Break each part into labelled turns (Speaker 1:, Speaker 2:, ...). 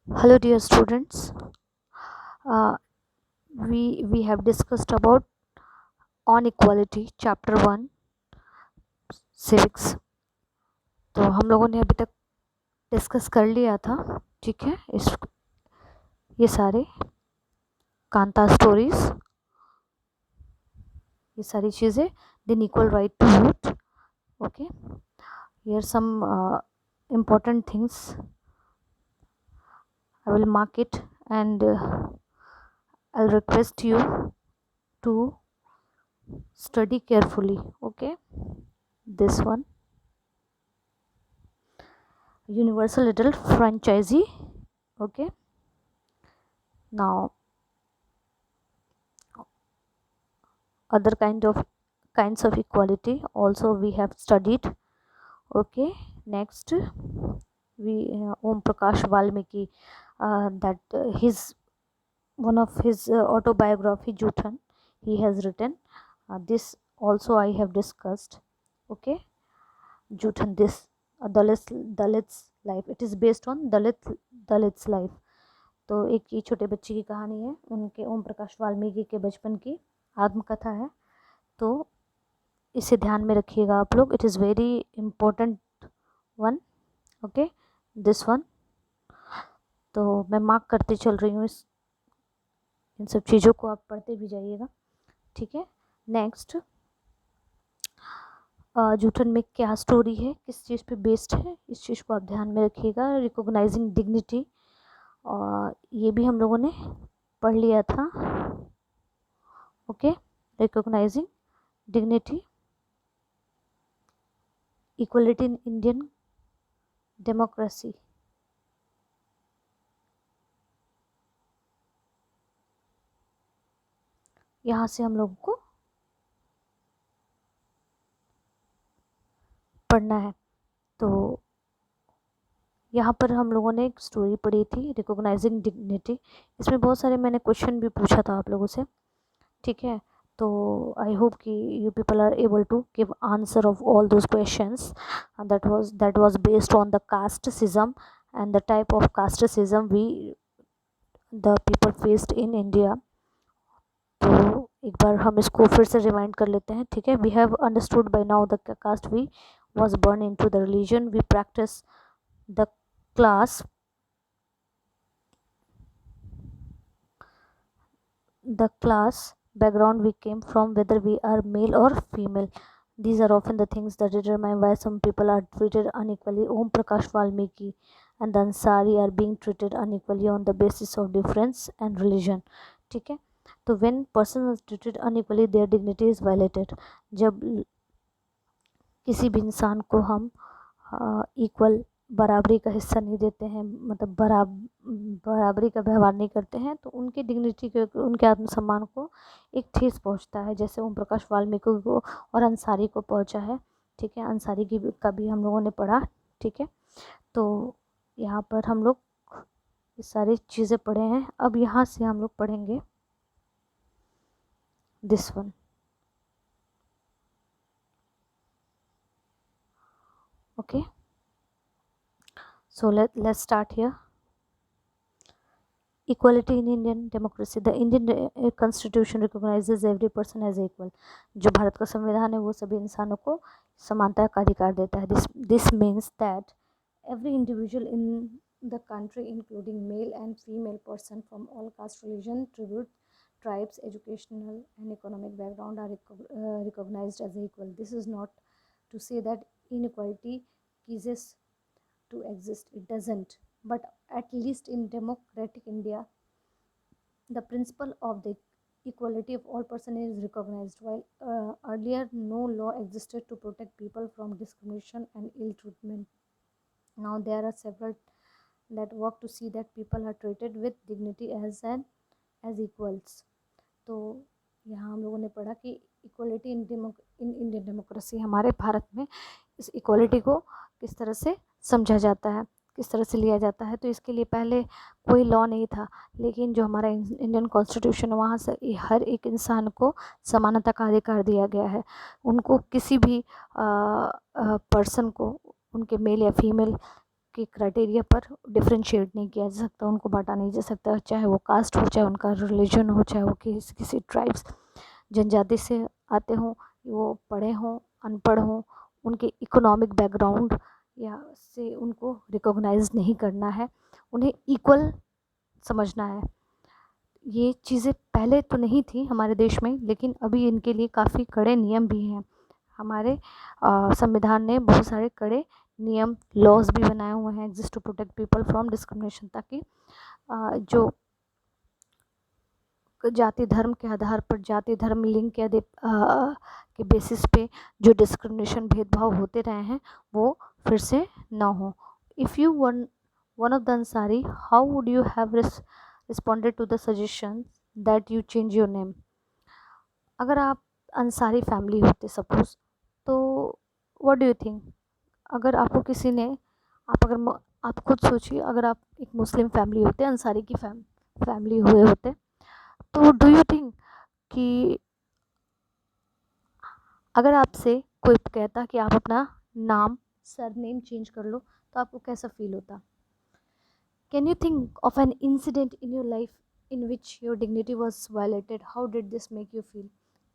Speaker 1: Hello, dear students. Uh, we have discussed about on equality, chapter one, civics. तो हम लोगों ने अभी तक डिस्कस कर लिया था, ठीक है। ये सारे कांता स्टोरीज, ये सारी चीज़ें, then equal right to vote. Okay, here some important things. I will mark it and I'll request you to study carefully. Okay, this one, universal adult franchisee. Okay, now other kinds of equality also we have studied. Okay, next we Om Prakash Valmiki, that his one of his autobiography Juthan he has written. This also I have discussed. Okay, Juthan, this Dalit's life, it is based on Dalit's life. तो एक ये छोटे बच्चे की कहानी है, उनके ओम प्रकाश वाल्मीकि के बचपन की आत्मकथा है. तो इसे ध्यान में रखिएगा आप लोग. It is very important one. Okay, this one. तो मैं मार्क करते चल रही हूँ, इन सब चीज़ों को आप पढ़ते भी जाइएगा, ठीक है. नेक्स्ट, जूठन में क्या स्टोरी है, किस चीज़ पे बेस्ड है, इस चीज़ को आप ध्यान में रखिएगा. रिकॉग्नाइजिंग डिग्निटी, और ये भी हम लोगों ने पढ़ लिया था. Okay, recognising dignity, equality in Indian democracy. यहाँ से हम लोगों को पढ़ना है. तो यहाँ पर हम लोगों ने एक स्टोरी पढ़ी थी, रिकॉग्नाइजिंग डिग्निटी. इसमें बहुत सारे मैंने क्वेश्चन भी पूछा था आप लोगों से, ठीक है. तो आई होप कि you people are able to give answer of all those questions. That was based on the casteism and the type of casteism we the people faced in India. तो एक बार हम इसको फिर से रिमाइंड कर लेते हैं, ठीक है. We have understood by now the caste we was born into the religion we practice, the class, background we came from, whether we are male or female. These are often the things that determine why some people are treated unequally. Om Prakash Valmiki and the Ansari are being treated unequally on the basis of difference and religion, ठीक है. तो when person is treated unequally, their dignity is violated. जब किसी भी इंसान को हम equal बराबरी का हिस्सा नहीं देते हैं, मतलब बराबरी का व्यवहार नहीं करते हैं, तो उनकी डिग्निटी को, उनके आत्मसम्मान को एक ठेस पहुंचता है, जैसे ओम प्रकाश वाल्मीकि को और अंसारी को पहुंचा है, ठीक है. अंसारी की का भी हम लोगों ने पढ़ा, ठीक है. तो यहाँ पर हम लोग ये सारी चीज़ें पढ़े हैं. अब यहाँ से हम लोग पढ़ेंगे this one. Okay, so let's start here. Equality in Indian democracy. The Indian constitution recognizes every person as equal. जो भारत का संविधान है वो सभी इंसानों को समानता का अधिकार देता है. This means that every individual in the country, including male and female person from all caste, religion, tribes, educational and economic background, are recognized as equal. This is not to say that inequality ceases to exist. It doesn't. But at least in democratic India, the principle of the equality of all persons is recognized. While earlier no law existed to protect people from discrimination and ill treatment, now there are several that work to see that people are treated with dignity as equals. तो यहाँ हम लोगों ने पढ़ा कि equality in Indian democracy, हमारे भारत में इस इक्वलिटी को किस तरह से समझा जाता है, किस तरह से लिया जाता है. तो इसके लिए पहले कोई लॉ नहीं था, लेकिन जो हमारा इंडियन कॉन्स्टिट्यूशन है वहाँ से हर एक इंसान को समानता का अधिकार दिया गया है. उनको किसी भी पर्सन को, उनके मेल या फीमेल के क्राइटेरिया पर डिफ्रेंशिएट नहीं किया जा सकता, उनको बांटा नहीं जा सकता, चाहे वो कास्ट हो, चाहे उनका रिलीजन हो, चाहे वो किसी ट्राइब्स जनजाति से आते हों, वो पढ़े हों, अनपढ़ हों, उनके इकोनॉमिक बैकग्राउंड या से उनको रिकॉग्नाइज नहीं करना है, उन्हें इक्वल समझना है। ये चीज़ें पहले तो नहीं थी हमारे देश में, लेकिन अभी इनके लिए काफ़ी कड़े नियम भी हैं। हमारे संविधान ने बहुत सारे कड़े नियम, लॉज भी बनाए हुए हैं just to protect people from discrimination, ताकि जो जाति धर्म के आधार पर, जाति धर्म लिंग के बेसिस पे जो डिस्क्रिमिनेशन, भेदभाव होते रहे हैं, वो फिर से ना हो। If you one of the Ansari, how would you have responded to the suggestion that you change your name? अगर आप अंसारी फैमिली होते सपोज, तो व्हाट डू यू थिंक, अगर आपको किसी ने, आप खुद सोचिए, अगर आप एक मुस्लिम फैमिली होते, अंसारी की फैमिली हुए होते, तो डू यू थिंक कि अगर आपसे कोई कहता कि आप अपना नाम, सरनेम चेंज कर लो, तो आपको कैसा फील होता? Can you think of an incident in your life in which your dignity was violated? How did this make you feel?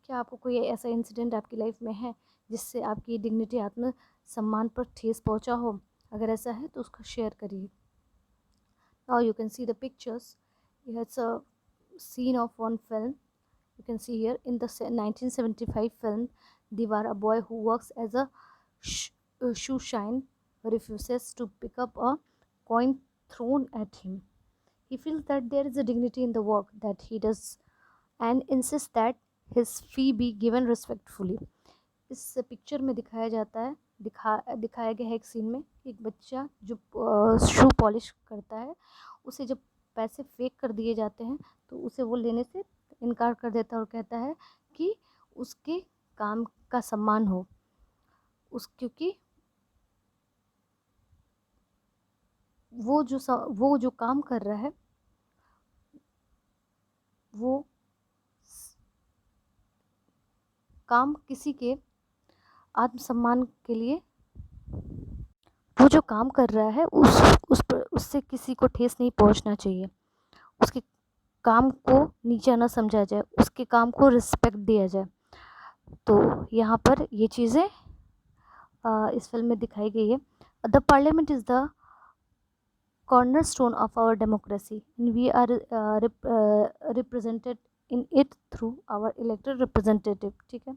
Speaker 1: क्या आपको कोई ऐसा इंसिडेंट आपकी लाइफ में है जिससे आपकी डिग्निटी, आत्म सम्मान पर ठेस पहुंचा हो? अगर ऐसा है तो उसको शेयर करिए। Now you can see the pictures. It's a scene of one film. You can see here in the 1975 film Diwar, a boy who works as a shoe shine refuses to pick up a coin thrown at him. He feels that there is a dignity in the work that he does and insists that his fee be given respectfully. इस picture में दिखाया जाता है, दिखाया गया है एक scene में, एक बच्चा जो शू पॉलिश करता है, उसे जब पैसे फेंक कर दिए जाते हैं तो उसे वो लेने से इनकार कर देता है और कहता है कि उसके काम का सम्मान हो, क्योंकि वो जो काम कर रहा है वो काम किसी के आत्मसम्मान के लिए, वो जो काम कर रहा है उससे किसी को ठेस नहीं पहुंचना चाहिए, उसके काम को नीचा ना समझा जाए, उसके काम को रिस्पेक्ट दिया जाए। तो यहाँ पर ये चीज़ें इस फिल्म में दिखाई गई है। The parliament is the cornerstone of our democracy and we are represented in it through our elected representative। ठीक है,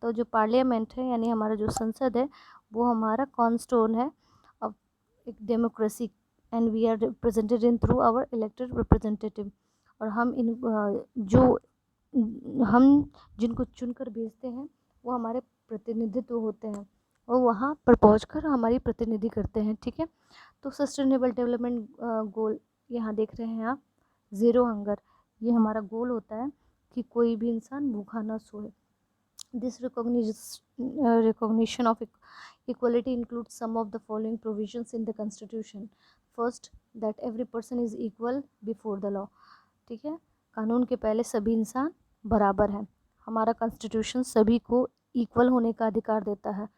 Speaker 1: तो जो पार्लियामेंट है यानी हमारा जो संसद है वो हमारा कॉर्नस्टोन है ऑफ एक democracy and we are represented in through our elected representative. और हम जिनको चुनकर भेजते हैं वो हमारे प्रतिनिधित्व होते हैं और वहाँ पर पहुंचकर हमारी प्रतिनिधि करते हैं। ठीक है, तो सस्टेनेबल डेवलपमेंट गोल यहाँ देख रहे हैं आप, ज़ीरो हंगर, ये हमारा गोल होता है कि कोई भी इंसान भूखा ना सोए। This recognition of equality includes some of the following provisions in the constitution. First, that every person is equal before the law. ठीक है, कानून के पहले सभी इंसान बराबर हैं। हमारा कॉन्स्टिट्यूशन सभी को इक्वल होने का अधिकार देता है।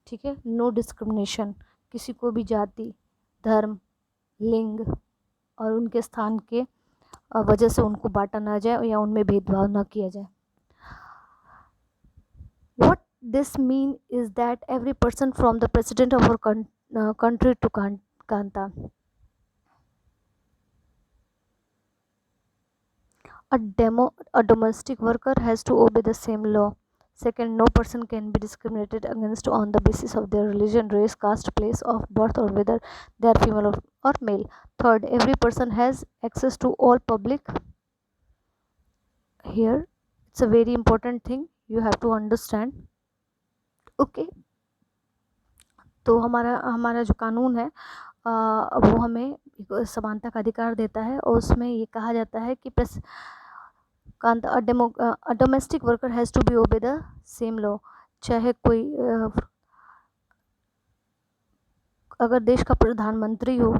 Speaker 1: ठीक है, नो डिस्क्रिमिनेशन, किसी को भी जाति, धर्म, लिंग और उनके स्थान के वजह से उनको बांटा ना जाए या उनमें भेदभाव ना किया जाए। What this mean is that every person from the president of our country to Kanta, a domestic worker has to obey the same law. Second, no person can be discriminated against on the basis of their religion, race, caste, place of birth, or whether they are female or male. Third, every person has access to all public. Here, it's a very important thing you have to understand. Okay, तो हमारा जो कानून है वो हमें समानता का अधिकार देता है और उसमें ये कहा जाता है कि a domestic worker has to be obey the same law। चाहे कोई अगर देश का प्रधानमंत्री हो,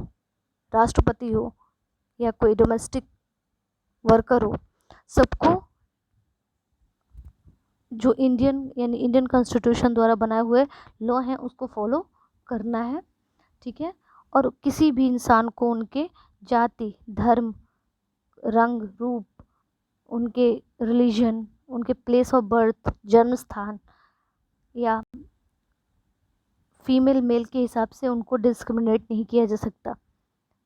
Speaker 1: राष्ट्रपति हो या कोई डोमेस्टिक वर्कर हो, सबको जो इंडियन कॉन्स्टिट्यूशन द्वारा बनाए हुए लॉ हैं उसको फॉलो करना है। ठीक है, और किसी भी इंसान को उनके जाति, धर्म, रंग, रूप, उनके रिलीजन, उनके प्लेस ऑफ बर्थ, जन्म स्थान या फीमेल मेल के हिसाब से उनको डिस्क्रिमिनेट नहीं किया जा सकता।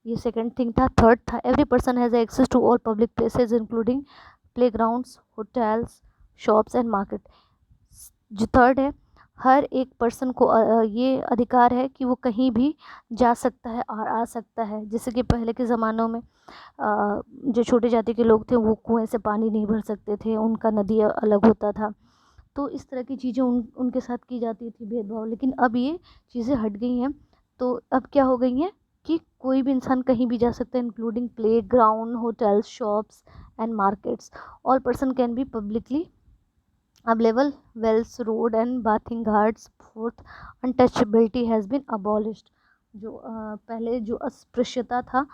Speaker 1: ये सेकंड थिंग था। थर्ड था every person has access to all public places including playgrounds, hotels, shops and market. जो थर्ड है, हर एक पर्सन को ये अधिकार है कि वो कहीं भी जा सकता है और आ सकता है। जैसे कि पहले के ज़मानों में जो छोटे जाति के लोग थे वो कुएं से पानी नहीं भर सकते थे, उनका नदी अलग होता था। तो इस तरह की चीज़ें उनके साथ की जाती थी, भेदभाव। लेकिन अब ये चीज़ें हट गई हैं। तो अब क्या हो गई हैं कि कोई भी इंसान कहीं भी जा सकता है including playground, hotels, shops and markets. All person can be publicly available, wells, road and bathing ghats. Fourth, untouchability has been abolished. जो पहले जो अस्पृश्यता था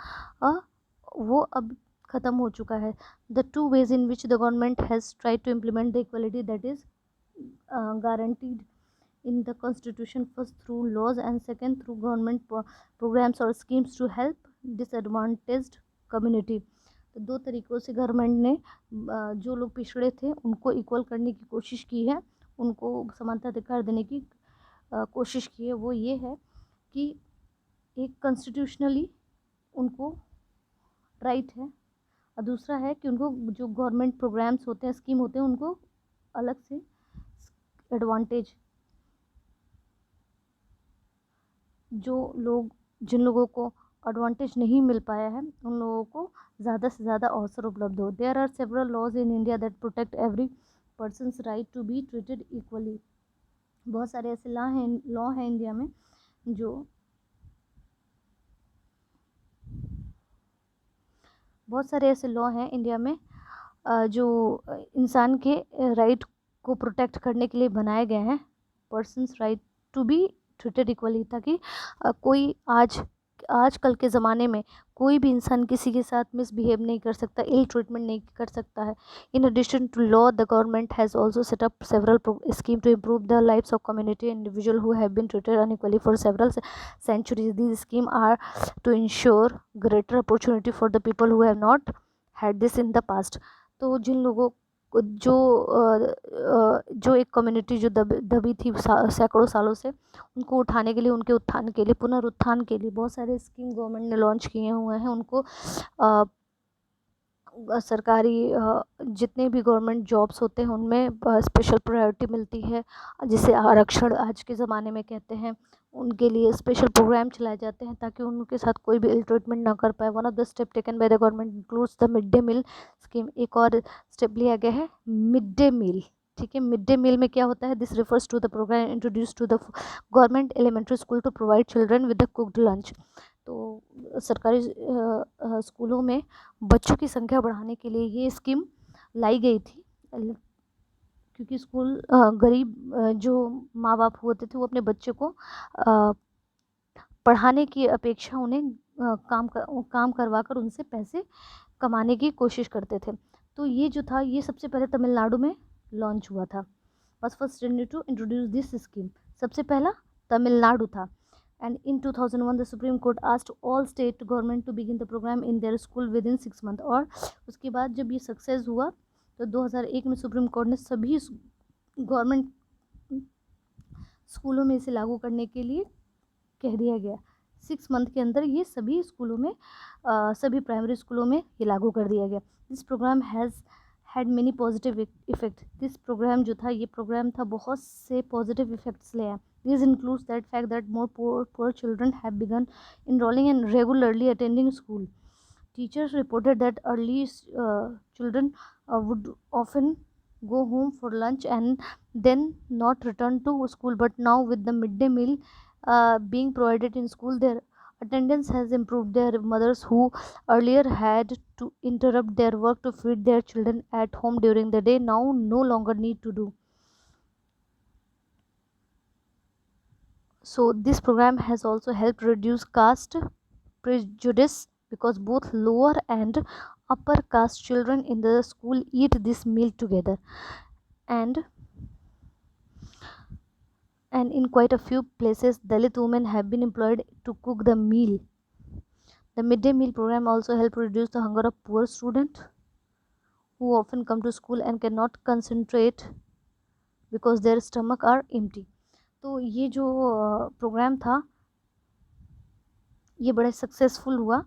Speaker 1: वो अब ख़त्म हो चुका है। The two ways in which the government has tried to implement the equality that is guaranteed in the constitution, first through laws and second through government programs or schemes to help disadvantaged community। तो दो तरीक़ों से government ने जो लोग पिछड़े थे उनको इक्वल करने की कोशिश की है, उनको समानता अधिकार देने की कोशिश की है। वो ये है कि एक कॉन्स्टिट्यूशनली उनको राइट है, और दूसरा है कि उनको जो गवर्नमेंट प्रोग्राम्स होते हैं, स्कीम होते हैं, उनको अलग से एडवांटेज। जिन लोगों को एडवांटेज नहीं मिल पाया है उन लोगों को ज़्यादा से ज़्यादा अवसर उपलब्ध हो। There are several laws in India that protect every person's right to be treated equally. बहुत सारे ऐसे लॉ हैं इंडिया में जो जो इंसान के राइट को प्रोटेक्ट करने के लिए बनाए गए हैं। Person's right to be treated equally, ताकि कोई आजकल के ज़माने में कोई भी इंसान किसी के साथ मिसबिहेव नहीं कर सकता, इल ट्रीटमेंट नहीं कर सकता है। In addition to law, the government has also set up several scheme to improve the lives of community individual who have been treated unequally for several centuries. These schemes are to ensure greater opportunity for the people who have not had this in the past। तो जिन लोगों को जो एक community जो दबी थी सैकड़ों सालों से, उनको उठाने के लिए, उनके उत्थान के लिए, पुनरुत्थान के लिए बहुत सारे स्कीम गवर्नमेंट ने लॉन्च किए हुए हैं। उनको सरकारी जितने भी गवर्नमेंट जॉब्स होते हैं उनमें स्पेशल प्रायोरिटी मिलती है, जिसे आरक्षण आज के ज़माने में कहते हैं। उनके लिए स्पेशल प्रोग्राम चलाए जाते हैं ताकि उनके साथ कोई भी इल ट्रीटमेंट ना कर पाए। One of the step taken by the government includes the mid day meal scheme. एक और स्टेप लिया गया है मिड डे मील। ठीक है, मिड डे मील में क्या होता है? This refers to the program introduce to the government elementary school to provide children with the cooked lunch. तो सरकारी स्कूलों में बच्चों की संख्या बढ़ाने के लिए ये स्कीम लाई गई थी, क्योंकि स्कूल गरीब जो माँ बाप होते थे वो अपने बच्चे को पढ़ाने की अपेक्षा उन्हें काम करवा कर उनसे पैसे कमाने की कोशिश करते थे। तो ये जो था ये सबसे पहले तमिलनाडु में लॉन्च हुआ था। was first to introduce this scheme। सबसे पहला तमिलनाडु था। And in 2001 the Supreme Court asked all state government to begin the program in their school within 6 months। और उसके बाद जब ये सक्सेस हुआ तो 2001 में सुप्रीम कोर्ट ने सभी गवर्नमेंट स्कूलों में इसे लागू करने के लिए कह दिया गया। 6 मंथ के अंदर ये सभी स्कूलों में सभी प्राइमरी स्कूलों में ये लागू कर दिया गया। This program has had many positive effect. This program जो था ये प्रोग्राम था बहुत से पॉजिटिव इफ़ेक्ट्स ले आया। This includes that fact that more poor children have begun enrolling and regularly attending school। Teachers reported that early children would often go home for lunch and then not return to school, but now with the midday meal being provided in school, their attendance has improved। Their mothers who earlier had to interrupt their work to feed their children at home during the day now no longer need to do so। This program has also helped reduce caste prejudice because both lower and upper caste children in the school eat this meal together, and and in quite a few places Dalit women have been employed to cook the meal. The midday meal program also helped reduce the hunger of poor students who often come to school and cannot concentrate because their stomach are empty. तो ये जो programme था ये बड़ा successful हुआ